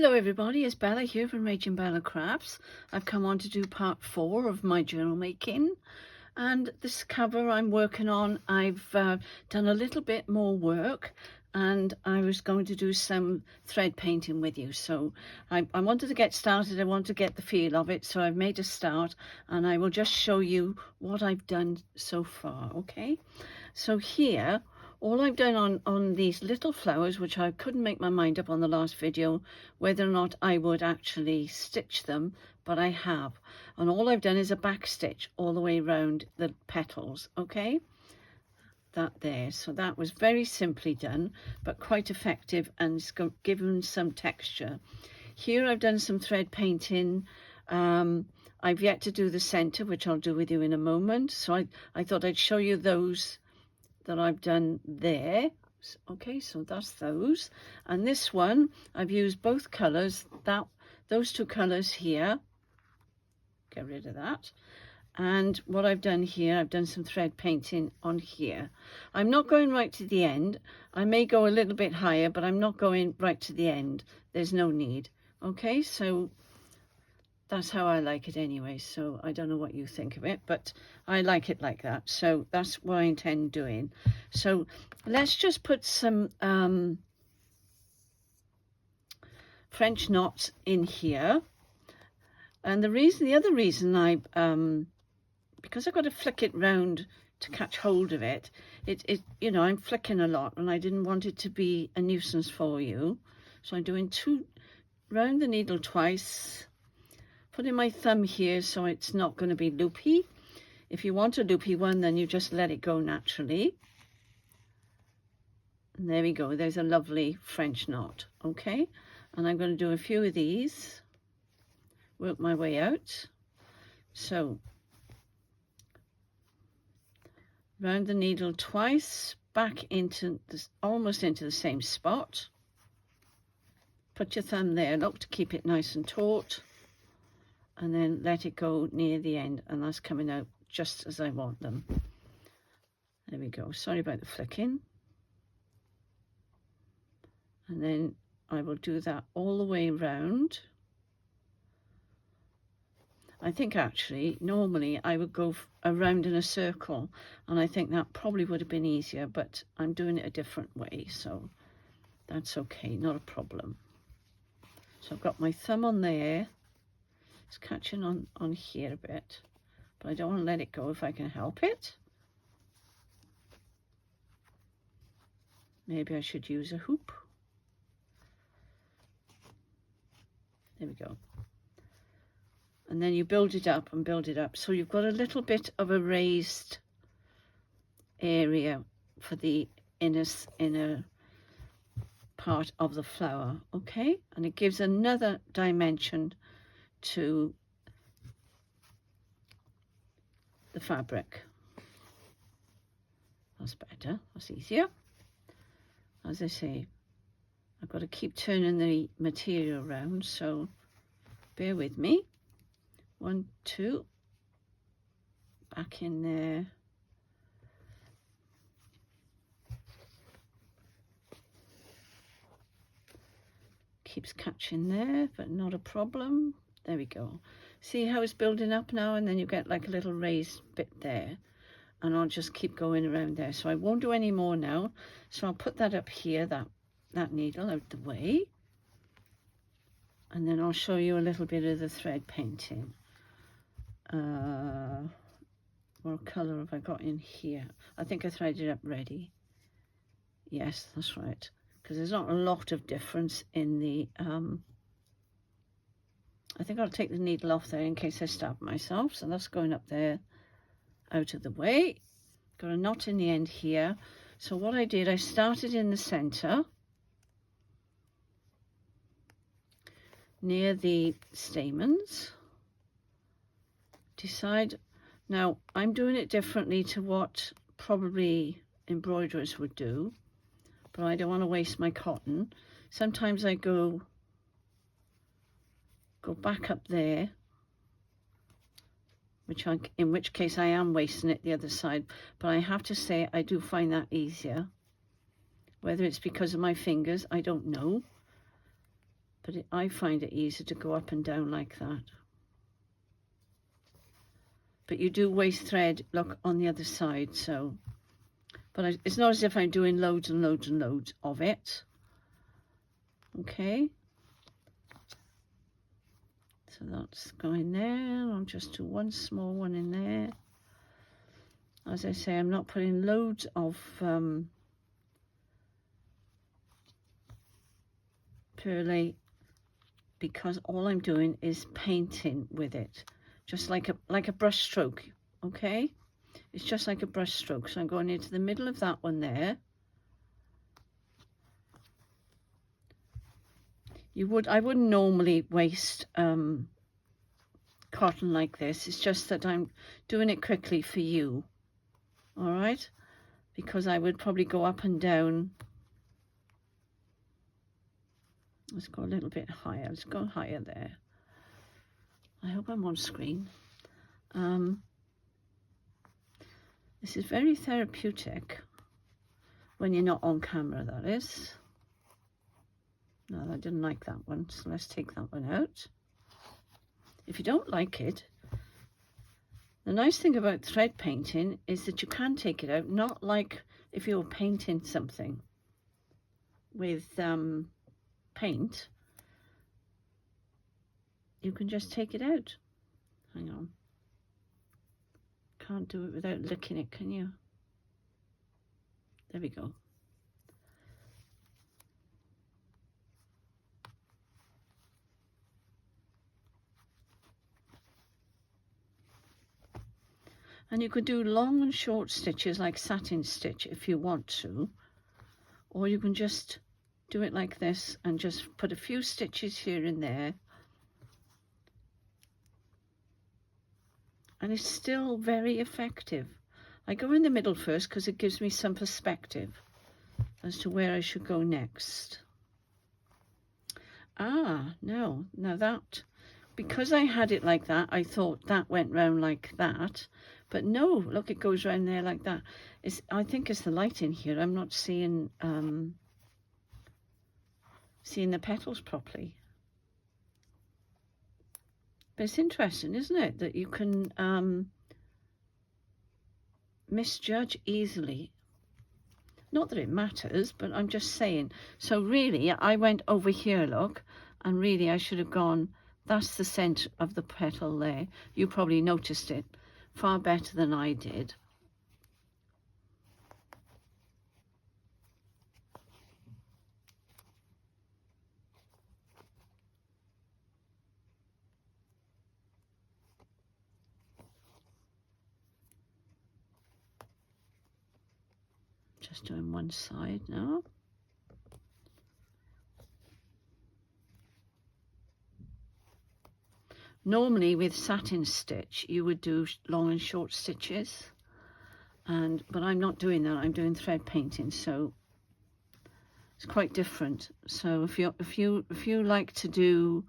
Hello everybody, it's Bella here from RachandBellaCrafts. I've come on to do part 4 of my journal making, and this cover I'm working on, I've done a little bit more work, and I was going to do some thread painting with you. So I wanted to get started, I want to get the feel of it, so I've made a start and I will just show you what I've done so far, okay? So here, all I've done on these little flowers, which I couldn't make my mind up on the last video, whether or not I would actually stitch them, but I have. And all I've done is a back stitch all the way around the petals, okay? That there. So that was very simply done, but quite effective and it's given some texture. Here I've done some thread painting. I've yet to do the center, which I'll do with you in a moment. So I thought I'd show you those that I've done there. Okay, so that's those. And this one, I've used both colors, those two colors here. Get rid of that. And what I've done here, I've done some thread painting on here. I'm not going right to the end. I may go a little bit higher, but I'm not going right to the end. There's no need. Okay, so that's how I like it anyway. So I don't know what you think of it, but I like it like that. So that's what I intend doing. So let's just put some French knots in here. And the other reason because I've got to flick it round to catch hold of it, you know, I'm flicking a lot and I didn't want it to be a nuisance for you. So I'm doing round the needle twice, putting my thumb here so it's not going to be loopy. If you want a loopy one, then you just let it go naturally. And there we go, there's a lovely French knot, okay? And I'm going to do a few of these, work my way out. So round the needle twice, back into this, almost into the same spot. Put your thumb there, look to keep it nice and taut, and then let it go near the end, and that's coming out just as I want them. There we go, sorry about the flicking. And then I will do that all the way around. I think actually, normally I would go around in a circle, and I think that probably would have been easier, but I'm doing it a different way, so that's okay, not a problem. So I've got my thumb on there. It's catching on here a bit, but I don't want to let it go if I can help it. Maybe I should use a hoop. There we go. And then you build it up and build it up. So you've got a little bit of a raised area for the inner part of the flower, okay? And it gives another dimension to the fabric. That's better, that's easier. As I say, I've got to keep turning the material around, so bear with me. 1, 2, back in there. Keeps catching there, but not a problem. There we go. See how it's building up now, and then you get like a little raised bit there, and I'll just keep going around there. So I won't do any more now. So I'll put that up here, that needle out the way, and then I'll show you a little bit of the thread painting. What color have I got in here? I think I threaded up ready. Yes, that's right, because there's not a lot of difference in the I think I'll take the needle off there in case I stab myself. So that's going up there out of the way. Got a knot in the end here. So what I did, I started in the center near the stamens. Now I'm doing it differently to what probably embroiderers would do, but I don't want to waste my cotton. Sometimes I go back up there, in which case I am wasting it the other side, but I have to say I do find that easier. Whether it's because of my fingers, I don't know. but I find it easier to go up and down like that. But you do waste thread, look, on the other side, so, but it's not as if I'm doing loads and loads and loads of it. Okay, so that's going there. I'll just do one small one in there. As I say, I'm not putting loads of perlite, because all I'm doing is painting with it, just like a brush stroke. Okay, it's just like a brush stroke. So I'm going into the middle of that one there. I wouldn't normally waste cotton like this. It's just that I'm doing it quickly for you, all right, because I would probably go up and down. Let's go a little bit higher. Let's go higher there. I hope I'm on screen. This is very therapeutic when you're not on camera, that is. No, I didn't like that one, so let's take that one out. If you don't like it, the nice thing about thread painting is that you can take it out, not like if you're painting something with paint. You can just take it out. Hang on. Can't do it without licking it, can you? There we go. And you could do long and short stitches like satin stitch if you want to, or you can just do it like this and just put a few stitches here and there, and it's still very effective. I go in the middle first because it gives me some perspective as to where I should go next. Ah, no, now that, because I had it like that, I thought that went round like that. But no, look, it goes around there like that. I think it's the light in here. I'm not seeing the petals properly. But it's interesting, isn't it, that you can misjudge easily. Not that it matters, but I'm just saying. So really, I went over here, look, and really I should have gone, that's the centre of the petal there. You probably noticed it far better than I did. Just doing one side now. Normally with satin stitch you would do long and short stitches, but I'm not doing that. I'm doing thread painting, so it's quite different. So if you like to do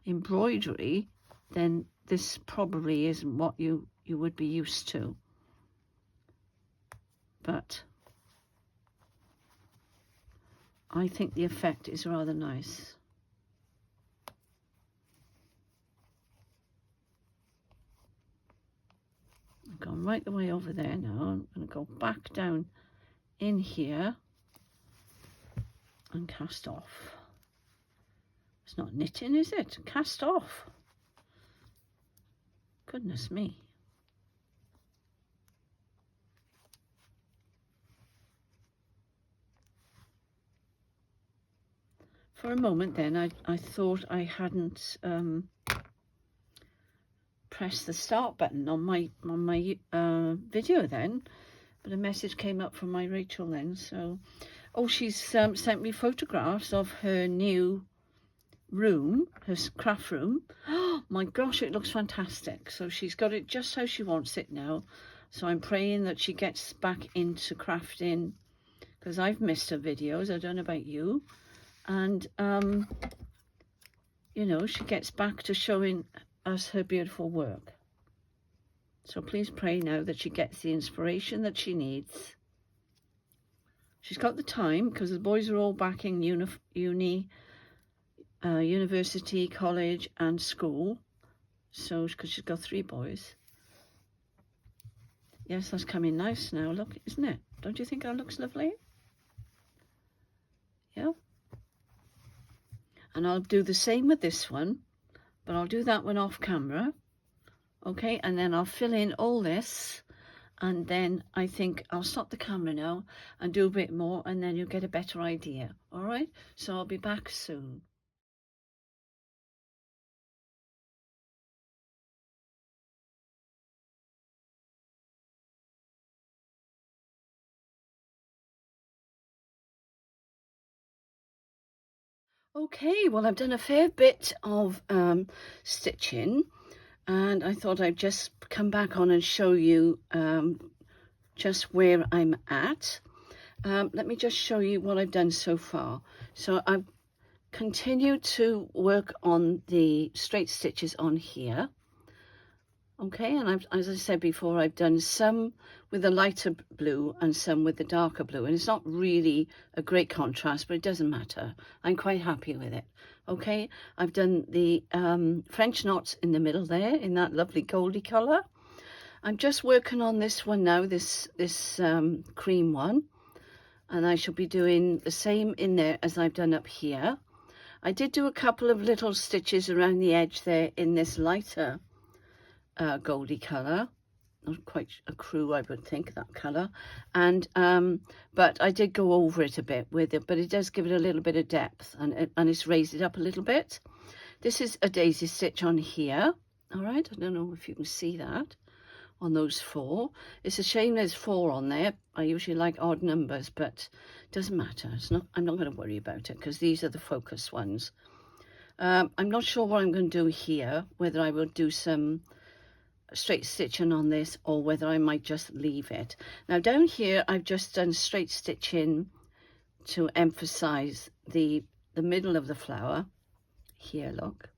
embroidery, then this probably isn't what you would be used to. But I think the effect is rather nice. I've gone right the way over there now. I'm going to go back down in here and cast off. It's not knitting, is it? Cast off. Goodness me. For a moment then I thought I hadn't press the start button on my video then, but a message came up from my Rachel then. So, oh, she's sent me photographs of her new room, her craft room. Oh my gosh, it looks fantastic. So she's got it just how she wants it now. So I'm praying that she gets back into crafting, because I've missed her videos. I don't know about you. And you know, she gets back to showing us her beautiful work. So please pray now that she gets the inspiration that she needs. She's got the time because the boys are all back in uni university, college and school. So, because she's got 3 boys. Yes, that's coming nice now, look, isn't it? Don't you think that looks lovely? Yeah. And I'll do the same with this one, but I'll do that one off camera. Okay, and then I'll fill in all this, and then I think I'll stop the camera now and do a bit more, and then you'll get a better idea. All right, so I'll be back soon. Okay, well, I've done a fair bit of stitching, and I thought I'd just come back on and show you just where I'm at. Let me just show you what I've done so far. So I've continued to work on the straight stitches on here. Okay, and as I said before, I've done some with a lighter blue and some with the darker blue, and it's not really a great contrast, but it doesn't matter. I'm quite happy with it. Okay, I've done the French knots in the middle there in that lovely goldy colour. I'm just working on this one now, this cream one, and I shall be doing the same in there as I've done up here. I did do a couple of little stitches around the edge there in this lighter goldy colour, not quite a crew I would think, that colour, and but I did go over it a bit with it, but it does give it a little bit of depth, and it's raised it up a little bit. This is a daisy stitch on here. All right, I don't know if you can see that on those 4. It's a shame there's 4 on there. I usually like odd numbers, but it doesn't matter. I'm not going to worry about it because these are the focus ones. I'm not sure what I'm going to do here, whether I will do some straight stitching on this or whether I might just leave it. Now down here I've just done straight stitching to emphasize the middle of the flower. Here, look,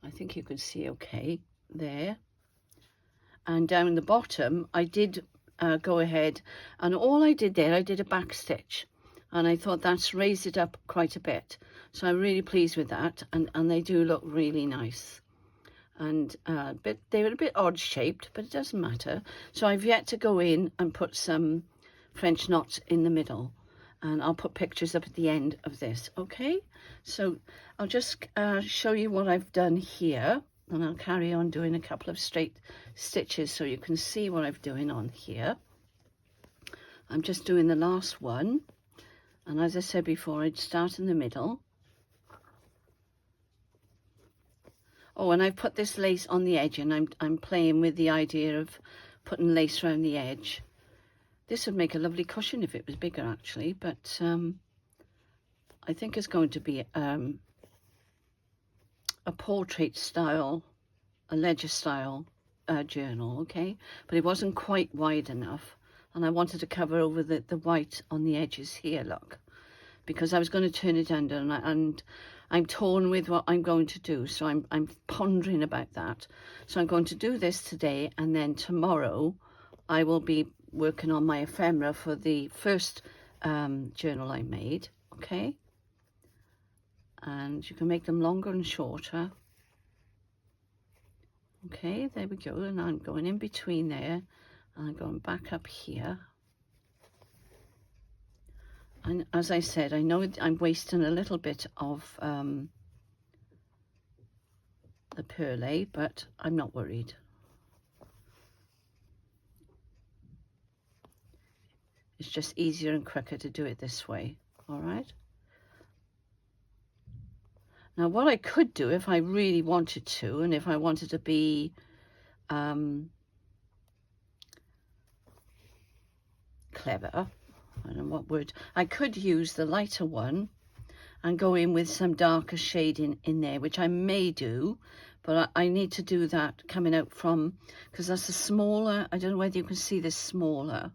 I think you can see okay there. And down the bottom I did go ahead, and all I did there, I did a back stitch, and I thought that's raised it up quite a bit, so I'm really pleased with that, and they do look really nice. And they were a bit odd shaped, but it doesn't matter. So I've yet to go in and put some French knots in the middle, and I'll put pictures up at the end of this. Okay, so I'll just show you what I've done here, and I'll carry on doing a couple of straight stitches so you can see what I'm doing on here. I'm just doing the last one, and as I said before, I'd start in the middle. Oh, and I've put this lace on the edge, and I'm playing with the idea of putting lace around the edge. This would make a lovely cushion if it was bigger, actually, but I think it's going to be a portrait style, a ledger style journal, okay? But it wasn't quite wide enough, and I wanted to cover over the white on the edges here, look, because I was going to turn it under, and I'm torn with what I'm going to do, so I'm pondering about that. So I'm going to do this today, and then tomorrow I will be working on my ephemera for the first journal I made, okay? And you can make them longer and shorter. Okay, there we go, and I'm going in between there, and I'm going back up here. And as I said, I know I'm wasting a little bit of the perlé, but I'm not worried. It's just easier and quicker to do it this way, all right? Now, what I could do if I really wanted to, and if I wanted to be clever, I don't know what word, I could use the lighter one and go in with some darker shading in there, which I may do, but I need to do that coming out from, because that's a smaller, I don't know whether you can see this smaller,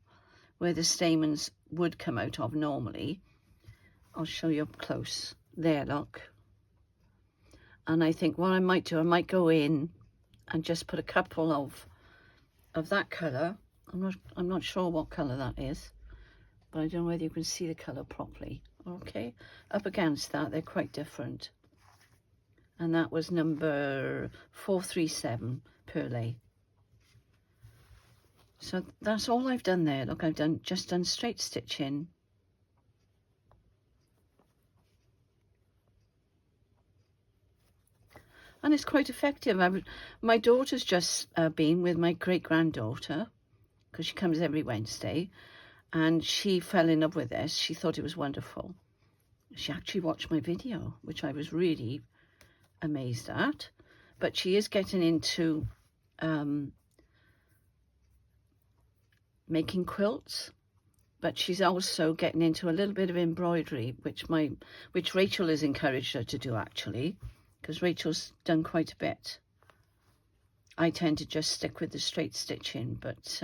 where the stamens would come out of normally. I'll show you up close. There, look. And I think what I might do, I might go in and just put a couple of that colour. I'm not sure what colour that is, but I don't know whether you can see the colour properly. Okay, up against that, they're quite different. and that was number 437 Purley. So that's all I've done there. Look, I've just done straight stitching. And it's quite effective. My daughter's just been with my great-granddaughter, because she comes every Wednesday, and she fell in love with this. She thought it was wonderful. She actually watched my video, which I was really amazed at. But she is getting into making quilts, but she's also getting into a little bit of embroidery, which Rachel has encouraged her to do, actually, because Rachel's done quite a bit. I tend to just stick with the straight stitching, but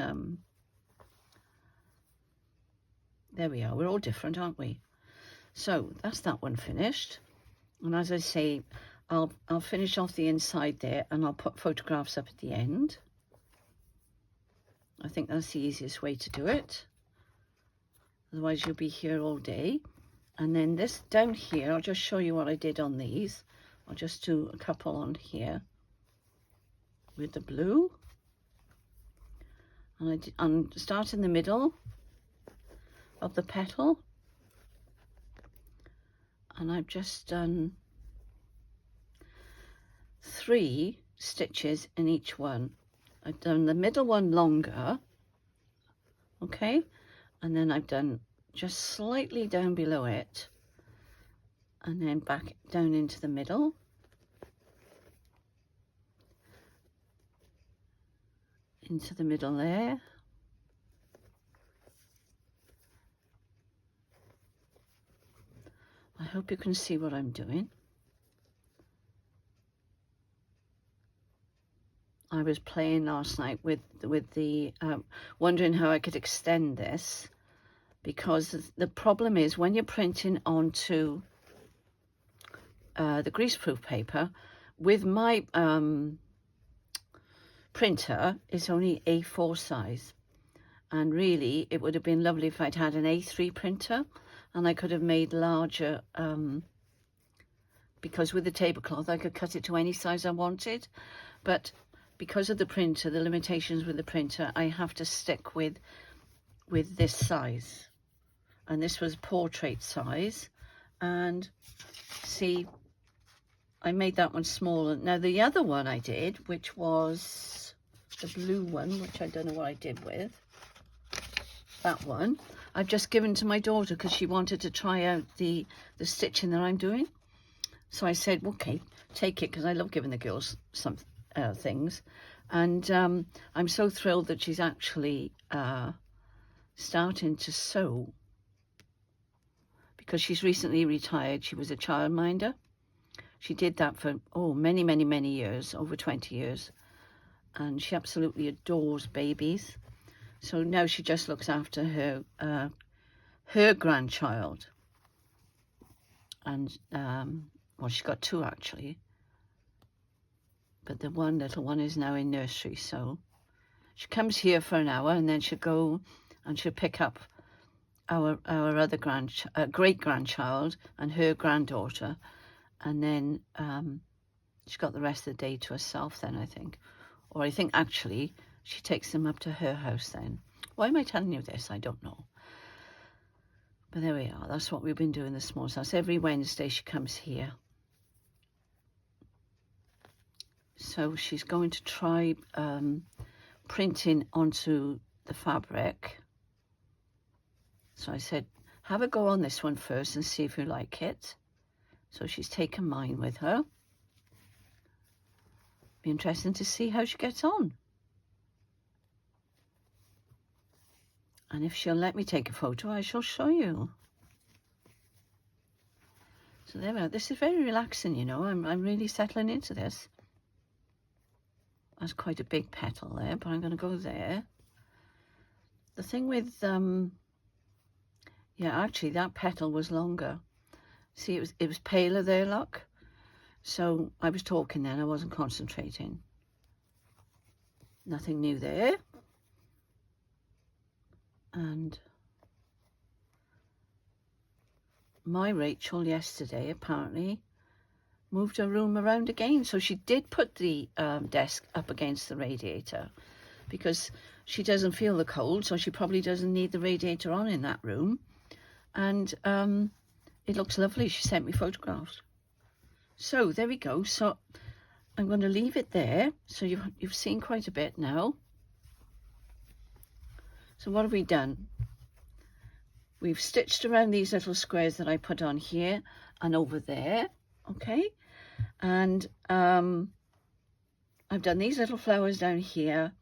there we are. We're all different, aren't we? So that's that one finished. And as I say, I'll finish off the inside there, and I'll put photographs up at the end. I think that's the easiest way to do it. Otherwise you'll be here all day. And then this down here, I'll just show you what I did on these. I'll just do a couple on here with the blue. And I'm start in the middle of the petal. And I've just done 3 stitches in each one. I've done the middle one longer, okay, and then I've done just slightly down below it, and then back down into the middle, there, I hope you can see what I'm doing. I was playing last night with the wondering how I could extend this, because the problem is when you're printing onto the greaseproof paper, with my printer, it's only A4 size, and really it would have been lovely if I'd had an A3 printer, and I could have made larger, because with the tablecloth I could cut it to any size I wanted, but because of the printer, the limitations with the printer, I have to stick with this size. And this was portrait size. And see, I made that one smaller. Now the other one I did, which was the blue one, which I don't know what I did with, that one, I've just given to my daughter because she wanted to try out the stitching that I'm doing. So I said, okay, take it, because I love giving the girls some things. And I'm so thrilled that she's actually starting to sew, because she's recently retired. She was a childminder. She did that for many, many, many years, over 20 years, and she absolutely adores babies. So now she just looks after her grandchild, and well, she's got 2 actually, but the one little one is now in nursery. So she comes here for an hour, and then she'll go and she'll pick up our other great-grandchild and her granddaughter, and then she's got the rest of the day to herself then, I think. Or I think actually she takes them up to her house then. Why am I telling you this? I don't know. But there we are. That's what we've been doing this morning. So that's every Wednesday she comes here. So she's going to try printing onto the fabric. So I said, have a go on this one first and see if you like it. So she's taken mine with her. Be interesting to see how she gets on. And if she'll let me take a photo, I shall show you. So there we are. This is very relaxing, you know. I'm really settling into this. That's quite a big petal there, but I'm going to go there. The thing with, yeah, actually that petal was longer. See, it was paler there, look. So I was talking then, I wasn't concentrating. Nothing new there. And my Rachel yesterday apparently moved her room around again. So she did put the desk up against the radiator because she doesn't feel the cold, so she probably doesn't need the radiator on in that room. And it looks lovely. She sent me photographs. So there we go. So I'm going to leave it there. So you've seen quite a bit now. So what have we done? We've stitched around these little squares that I put on here and over there, okay? And I've done these little flowers down here.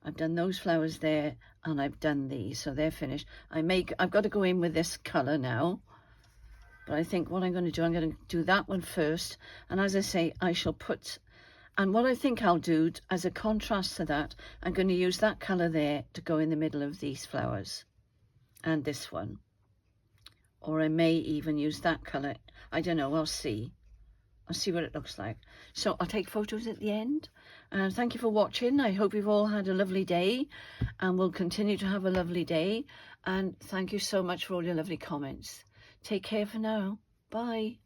I've done those flowers there, and I've done these, so they're finished. I've got to go in with this colour now, but I think what I'm going to do, I'm going to do that one first, and as I say, I shall put, and what I think I'll do as a contrast to that, I'm going to use that colour there to go in the middle of these flowers, and this one. Or I may even use that colour. I don't know, I'll see. I'll see what it looks like. So I'll take photos at the end. And thank you for watching. I hope you've all had a lovely day and will continue to have a lovely day. And thank you so much for all your lovely comments. Take care for now. Bye.